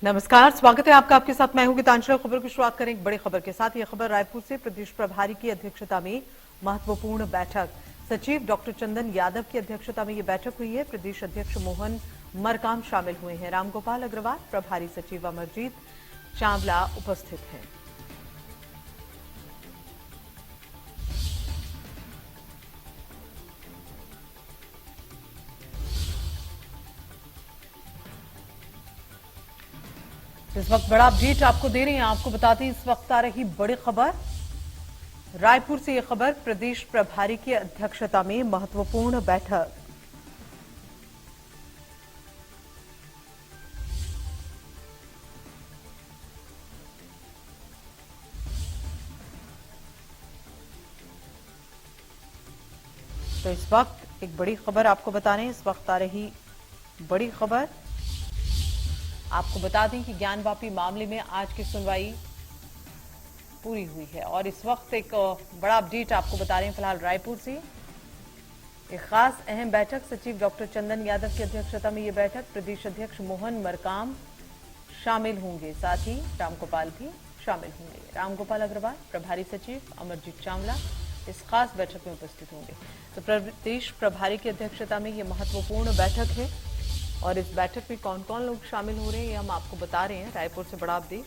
नमस्कार, स्वागत है आपका। आपके साथ मैं हूं गीतांजलि। खबर की शुरुआत करें एक बड़ी खबर के साथ। यह खबर रायपुर से। प्रदेश प्रभारी की अध्यक्षता में महत्वपूर्ण बैठक। सचिव डॉक्टर चंदन यादव की अध्यक्षता में यह बैठक हुई है। प्रदेश अध्यक्ष मोहन मरकाम शामिल हुए हैं। रामगोपाल अग्रवाल, प्रभारी सचिव अमरजीत चावला उपस्थित हैं। इस वक्त बड़ा अपडेट आपको दे रहे हैं। आपको बताते हैं इस वक्त आ रही बड़ी खबर रायपुर से। यह खबर प्रदेश प्रभारी की अध्यक्षता में महत्वपूर्ण बैठक। तो इस वक्त एक बड़ी खबर आपको बता रहे हैं। इस वक्त आ रही बड़ी खबर आपको बता दें कि ज्ञानवापी मामले में आज की सुनवाई पूरी हुई है और इस वक्त एक बड़ा अपडेट आपको बता रहे हैं फिलहाल रायपुर से। एक खास अहम बैठक। सचिव डॉक्टर चंदन यादव की अध्यक्षता में यह बैठक। प्रदेश अध्यक्ष मोहन मरकाम शामिल होंगे, साथ ही रामगोपाल भी शामिल होंगे। रामगोपाल अग्रवाल, प्रभारी सचिव अमरजीत चावला इस खास बैठक में उपस्थित होंगे। तो प्रदेश प्रभारी की अध्यक्षता में यह महत्वपूर्ण बैठक है और इस बैठक में कौन कौन लोग शामिल हो रहे हैं ये हम आपको बता रहे हैं। रायपुर से बड़ा अपडेट।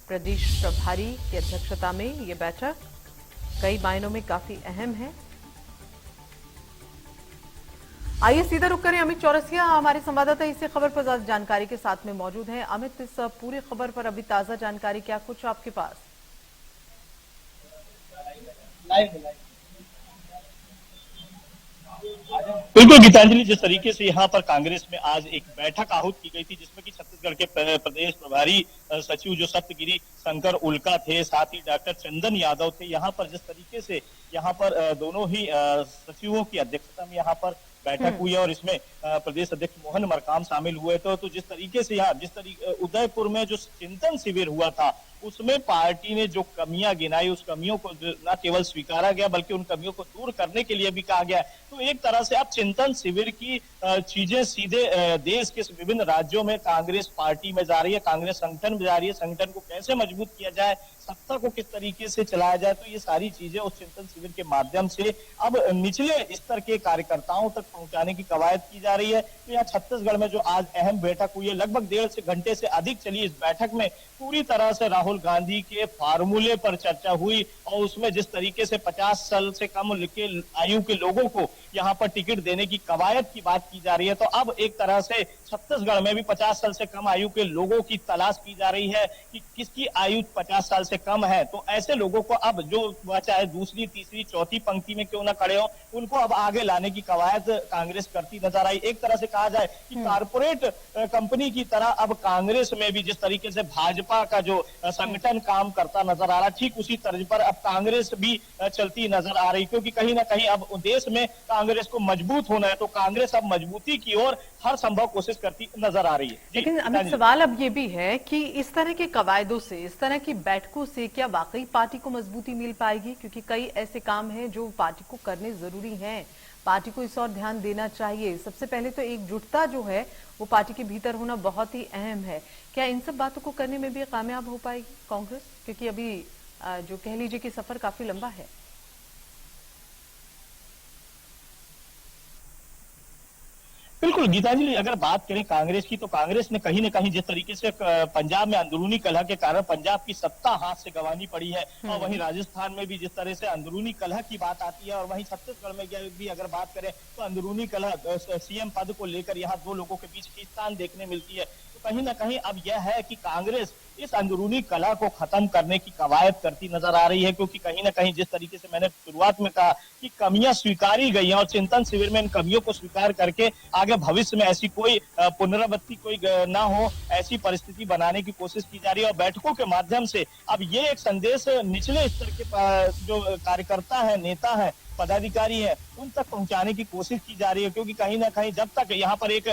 प्रदेश प्रभारी की अध्यक्षता में ये बैठक कई मायनों में काफी अहम है। आइए सीधा रुक करें। अमित चौरसिया हमारे संवाददाता इसी खबर पर ज्यादा जानकारी के साथ में मौजूद हैं। अमित, इस पूरी खबर पर अभी ताजा जानकारी क्या कुछ आपके पास? बिल्कुल गीतांजलि, जिस तरीके से यहाँ पर कांग्रेस में आज एक बैठक आहूत की गई थी जिसमें कि छत्तीसगढ़ के प्रदेश प्रभारी सचिव जो सप्तगिरी शंकर उल्का थे, साथ ही डॉक्टर चंदन यादव थे। यहाँ पर जिस तरीके से यहाँ पर दोनों ही सचिवों की अध्यक्षता में यहाँ पर बैठक हुई है और इसमें प्रदेश अध्यक्ष मोहन मरकाम शामिल हुए। तो जिस तरीके से यहाँ उदयपुर में जो चिंतन शिविर हुआ था उसमें पार्टी ने जो कमियां गिनाई, उस कमियों को न केवल स्वीकारा गया बल्कि उन कमियों को दूर करने के लिए भी कहा गया। तो एक तरह से अब चिंतन शिविर की चीजें सीधे देश के विभिन्न राज्यों में कांग्रेस पार्टी में जा रही है, कांग्रेस संगठन में जा रही है। संगठन को कैसे मजबूत किया जाए, सत्ता को किस तरीके से चलाया जाए, तो ये सारी चीजें उस चिंतन शिविर के माध्यम से अब निचले स्तर के कार्यकर्ताओं तक पहुंचाने की कवायद की जा रही है। तो यहाँ छत्तीसगढ़ में जो आज अहम बैठक हुई है, लगभग 1.5 घंटे से अधिक चली इस बैठक में पूरी तरह से राहुल गांधी के फार्मूले पर चर्चा हुई और उसमें जिस तरीके से 50 साल से कम के आयु के लोगों को यहाँ पर टिकट देने की कवायद की बात की जा रही है। तो अब एक तरह से छत्तीसगढ़ में भी 50 साल से कम आयु के लोगों की तलाश की जा रही है कि किसकी आयु 50 साल से कम है। तो ऐसे लोगों को अब जो चाहे दूसरी, तीसरी, चौथी पंक्ति में क्यों ना खड़े हो, उनको अब आगे लाने की कवायद कांग्रेस करती नजर आई। एक तरह से कहा जाए कि कारपोरेट कंपनी की तरह अब कांग्रेस में भी जिस तरीके से भाजपा का जो संगठन काम करता नजर आ रहा, ठीक उसी तर्ज पर अब कांग्रेस भी चलती नजर आ रही, क्योंकि कहीं ना कहीं अब देश में कांग्रेस को मजबूत होना है। तो कांग्रेस अब मजबूती की ओर हर संभव कोशिश करती नजर आ रही है। लेकिन अमित, सवाल अब ये भी है कि इस तरह के कवायदों से, इस तरह की बैठकों से क्या वाकई पार्टी को मजबूती मिल पाएगी? क्योंकि कई ऐसे काम हैं जो पार्टी को करने जरूरी हैं, पार्टी को इस ओर ध्यान देना चाहिए। सबसे पहले तो एकजुटता जो है वो पार्टी के भीतर होना बहुत ही अहम है। क्या इन सब बातों को करने में भी कामयाब हो पाएगी कांग्रेस? क्योंकि अभी जो कह लीजिए कि सफर काफी लंबा है। बिल्कुल गीतांजलि, अगर बात करें कांग्रेस की तो कांग्रेस ने कहीं ना कहीं जिस तरीके से पंजाब में अंदरूनी कलह के कारण पंजाब की सत्ता हाथ से गंवानी पड़ी है और वहीं राजस्थान में भी जिस तरह से अंदरूनी कलह की बात आती है और वहीं छत्तीसगढ़ में भी अगर बात करें तो अंदरूनी कलह सीएम पद को लेकर यहाँ दो लोगों के बीच खींचतान देखने मिलती है। तो कहीं ना कहीं अब यह है कि कांग्रेस इस अंदरूनी कला को खत्म करने की कवायद करती नजर आ रही है, क्योंकि कहीं ना कहीं जिस तरीके से मैंने शुरुआत में कहा कि कमियां स्वीकारी गई हैं और चिंतन शिविर में इन कमियों को स्वीकार करके आगे भविष्य में ऐसी कोई पुनरावृत्ति कोई ना हो, ऐसी परिस्थिति बनाने की कोशिश की जा रही है। और बैठकों के माध्यम से अब ये एक संदेश निचले स्तर के जो कार्यकर्ता है, नेता है, पदाधिकारी हैं उन तक पहुंचाने की कोशिश की जा रही है, क्योंकि कहीं ना कहीं जब तक यहाँ पर एक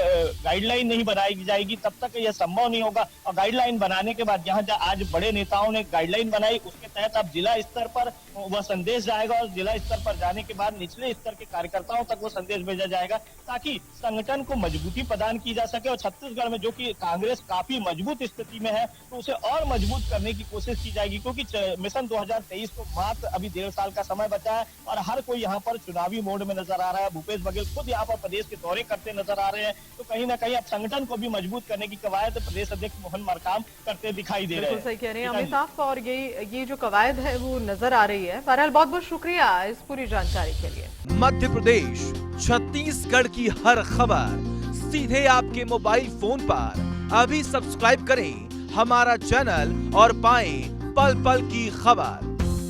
गाइडलाइन नहीं बनाई जाएगी तब तक यह संभव नहीं होगा। और गाइडलाइन बनाने के बाद यहाँ आज बड़े नेताओं ने गाइडलाइन बनाई, उसके तहत अब जिला स्तर पर वह संदेश जाएगा और जिला स्तर पर जाने के बाद निचले स्तर के कार्यकर्ताओं तक वो संदेश भेजा जाएगा, ताकि संगठन को मजबूती प्रदान की जा सके। और छत्तीसगढ़ में जो कि कांग्रेस काफी मजबूत स्थिति में है, तो उसे और मजबूत करने की कोशिश की जाएगी, क्योंकि मिशन 2023 को मात्र अभी 1.5 साल का समय बचा है और हर कोई यहाँ पर चुनावी मोड में नजर आ रहा है। भूपेश बघेल खुद यहाँ पर प्रदेश के दौरे करते नजर आ रहे हैं, तो कहीं ना कहीं अब संगठन को भी मजबूत करने की कवायद प्रदेश अध्यक्ष मोहन मरकाम करते दिखाई दे रहे हैं। बिल्कुल सही कह रहे हैं अमिताभ, और ये जो कवायद है वो नजर आ रही है। बहरहाल बहुत बहुत शुक्रिया इस पूरी जानकारी के लिए। मध्य प्रदेश, छत्तीसगढ़ की हर खबर सीधे आपके मोबाइल फोन पर। अभी सब्सक्राइब करें हमारा चैनल और पाएं पल पल की खबर।